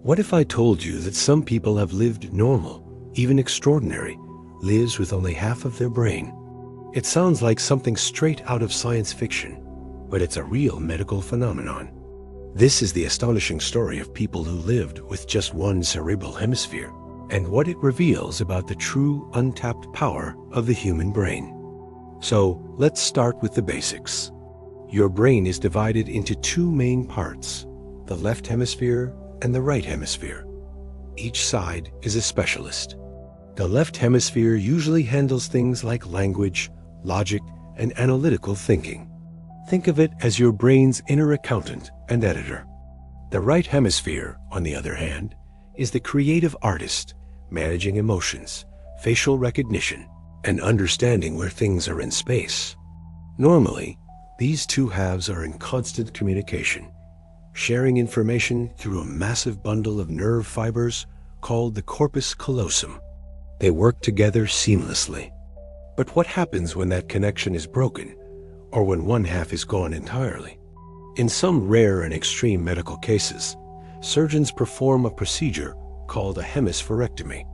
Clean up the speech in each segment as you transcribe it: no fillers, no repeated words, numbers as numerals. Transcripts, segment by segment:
What if I told you that some people have lived normal, even extraordinary, lives with only half of their brain? It sounds like something straight out of science fiction, but it's a real medical phenomenon. This is the astonishing story of people who lived with just one cerebral hemisphere, and what it reveals about the true untapped power of the human brain. So, let's start with the basics. Your brain is divided into two main parts, the left hemisphere and the right hemisphere. Each side is a specialist. The left hemisphere usually handles things like language, logic, and analytical thinking. Think of it as your brain's inner accountant and editor. The right hemisphere, on the other hand, is the creative artist, managing emotions, facial recognition, and understanding where things are in space. Normally, these two halves are in constant communication, sharing information through a massive bundle of nerve fibers called the corpus callosum. They work together seamlessly. But what happens when that connection is broken, or when one half is gone entirely? In some rare and extreme medical cases, surgeons perform a procedure called a hemispherectomy.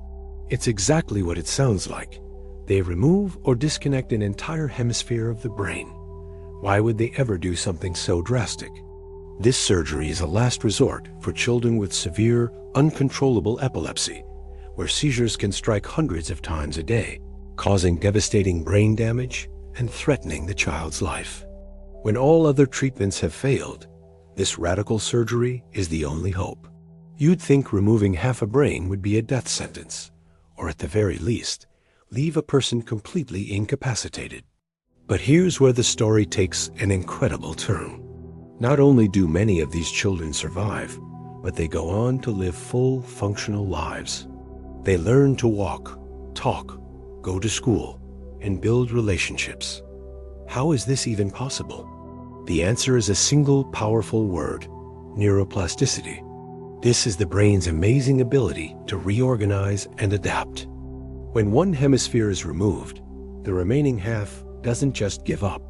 It's exactly what it sounds like. They remove or disconnect an entire hemisphere of the brain. Why would they ever do something so drastic? This surgery is a last resort for children with severe, uncontrollable epilepsy, where seizures can strike hundreds of times a day, causing devastating brain damage and threatening the child's life. When all other treatments have failed, this radical surgery is the only hope. You'd think removing half a brain would be a death sentence, or at the very least, leave a person completely incapacitated. But here's where the story takes an incredible turn. Not only do many of these children survive, but they go on to live full, functional lives. They learn to walk, talk, go to school, and build relationships. How is this even possible? The answer is a single powerful word: neuroplasticity. This is the brain's amazing ability to reorganize and adapt. When one hemisphere is removed, the remaining half doesn't just give up.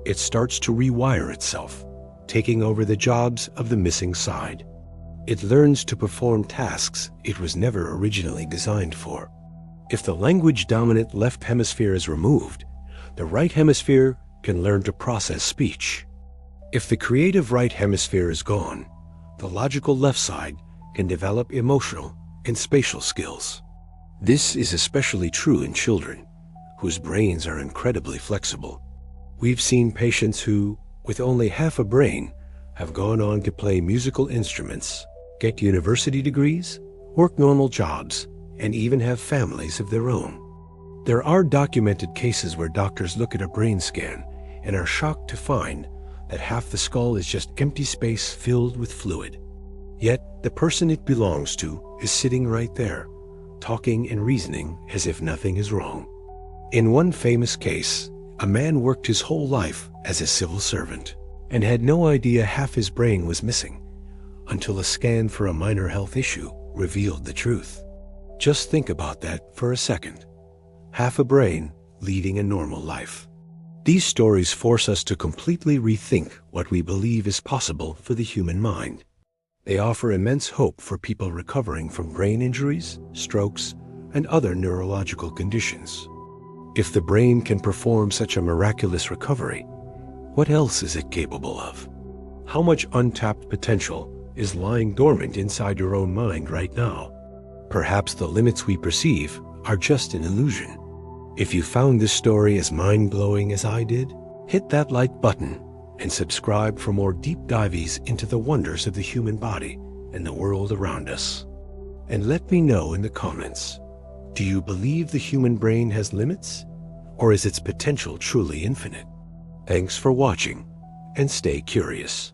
It starts to rewire itself, taking over the jobs of the missing side. It learns to perform tasks it was never originally designed for. If the language-dominant left hemisphere is removed, the right hemisphere can learn to process speech. If the creative right hemisphere is gone, the logical left side can develop emotional and spatial skills. This is especially true in children, whose brains are incredibly flexible. We've seen patients who, with only half a brain, have gone on to play musical instruments, get university degrees, work normal jobs, and even have families of their own. There are documented cases where doctors look at a brain scan and are shocked to find that half the skull is just empty space filled with fluid. Yet the person it belongs to is sitting right there, talking and reasoning as if nothing is wrong. In one famous case, a man worked his whole life as a civil servant and had no idea half his brain was missing until a scan for a minor health issue revealed the truth. Just think about that for a second. Half a brain leading a normal life. These stories force us to completely rethink what we believe is possible for the human mind. They offer immense hope for people recovering from brain injuries, strokes, and other neurological conditions. If the brain can perform such a miraculous recovery, what else is it capable of? How much untapped potential is lying dormant inside your own mind right now? Perhaps the limits we perceive are just an illusion. If you found this story as mind-blowing as I did, hit that like button and subscribe for more deep dives into the wonders of the human body and the world around us. And let me know in the comments, do you believe the human brain has limits, or is its potential truly infinite? Thanks for watching, and stay curious.